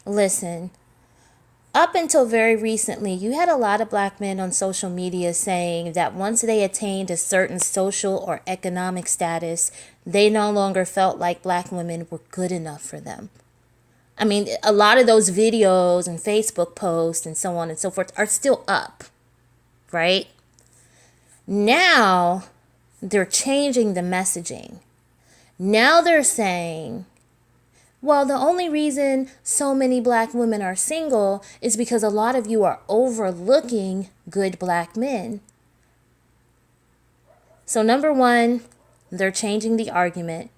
Listen, up until very recently, you had a lot of black men on social media saying that once they attained a certain social or economic status, they no longer felt like black women were good enough for them. I mean, a lot of those videos and Facebook posts and so on and so forth are still up, right? Now, they're changing the messaging. Now they're saying, well, the only reason so many black women are single is because a lot of you are overlooking good black men. So number one, they're changing the argument.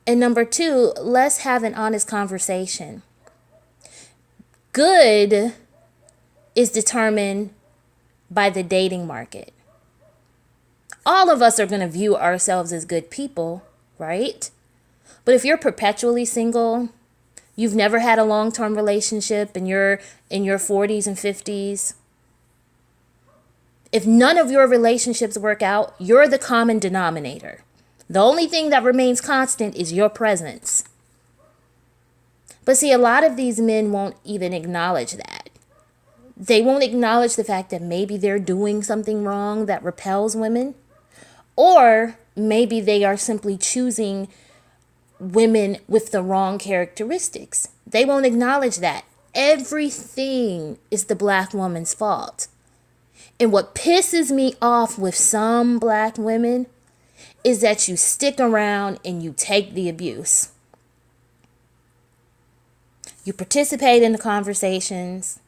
And number two, let's have an honest conversation. Good is determined by the dating market. All of us are going to view ourselves as good people, right? But if you're perpetually single, you've never had a long-term relationship and you're in your 40s and 50s, if none of your relationships work out, you're the common denominator. The only thing that remains constant is your presence. But see, a lot of these men won't even acknowledge that. They won't acknowledge the fact that maybe they're doing something wrong that repels women. Or maybe they are simply choosing women with the wrong characteristics. They won't acknowledge that. Everything is the black woman's fault. And what pisses me off with some black women is that you stick around and you take the abuse. You participate in the conversations.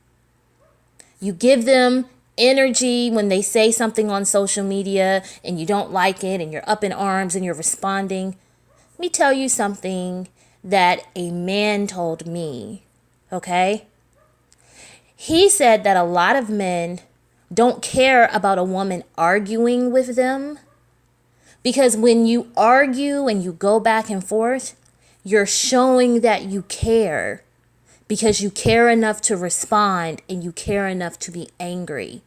You give them energy when they say something on social media and you don't like it and you're up in arms and you're responding. Let me tell you something that a man told me, okay? He said that a lot of men don't care about a woman arguing with them because when you argue and you go back and forth, you're showing that you care because you care enough to respond and you care enough to be angry.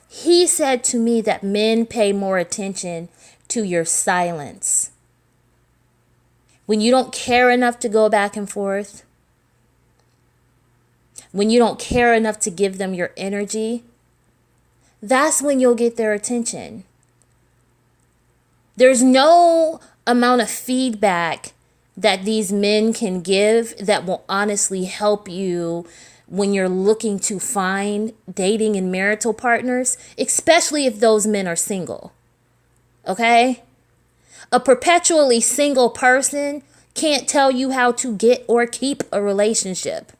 He said to me that men pay more attention to your silence. When you don't care enough to go back and forth, when you don't care enough to give them your energy, that's when you'll get their attention. There's no amount of feedback that these men can give that will honestly help you when you're looking to find dating and marital partners, especially if those men are single. Okay? A perpetually single person can't tell you how to get or keep a relationship.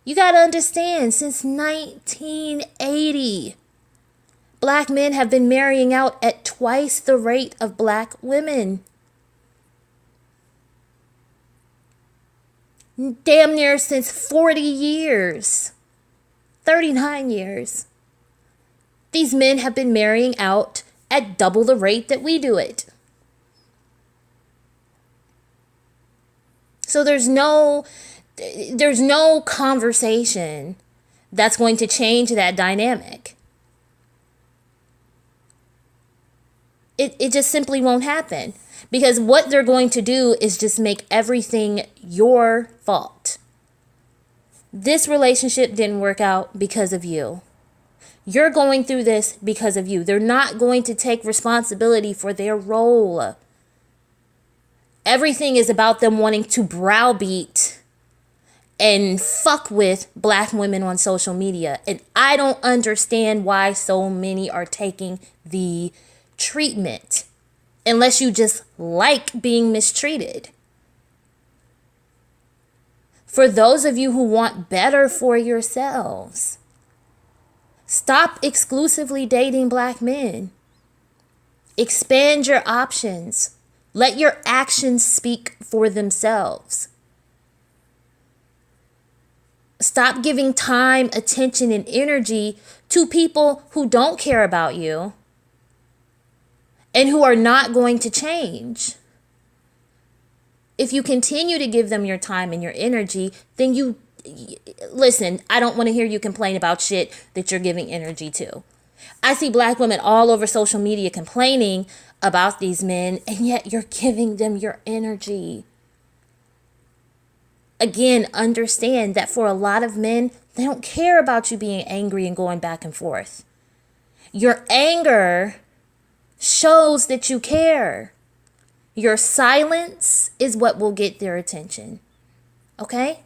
You got to understand, since 1980, black men have been marrying out at twice the rate of black women. Damn near since 40 years, 39 years. These men have been marrying out at double the rate that we do it. So there's no conversation that's going to change that dynamic. It just simply won't happen because what they're going to do is just make everything your fault. This relationship didn't work out because of you. You're going through this because of you. They're not going to take responsibility for their role. Everything is about them wanting to browbeat and fuck with black women on social media. And I don't understand why so many are taking the treatment unless you just like being mistreated. For those of you who want better for yourselves, stop exclusively dating black men. Expand your options. Let your actions speak for themselves. Stop giving time, attention, and energy to people who don't care about you and who are not going to change. If you continue to give them your time and your energy, then listen, I don't want to hear you complain about shit that you're giving energy to. I see black women all over social media complaining about these men, and yet you're giving them your energy. again, understand that for a lot of men, they don't care about you being angry and going back and forth. Your anger shows that you care. Your silence is what will get their attention. Okay?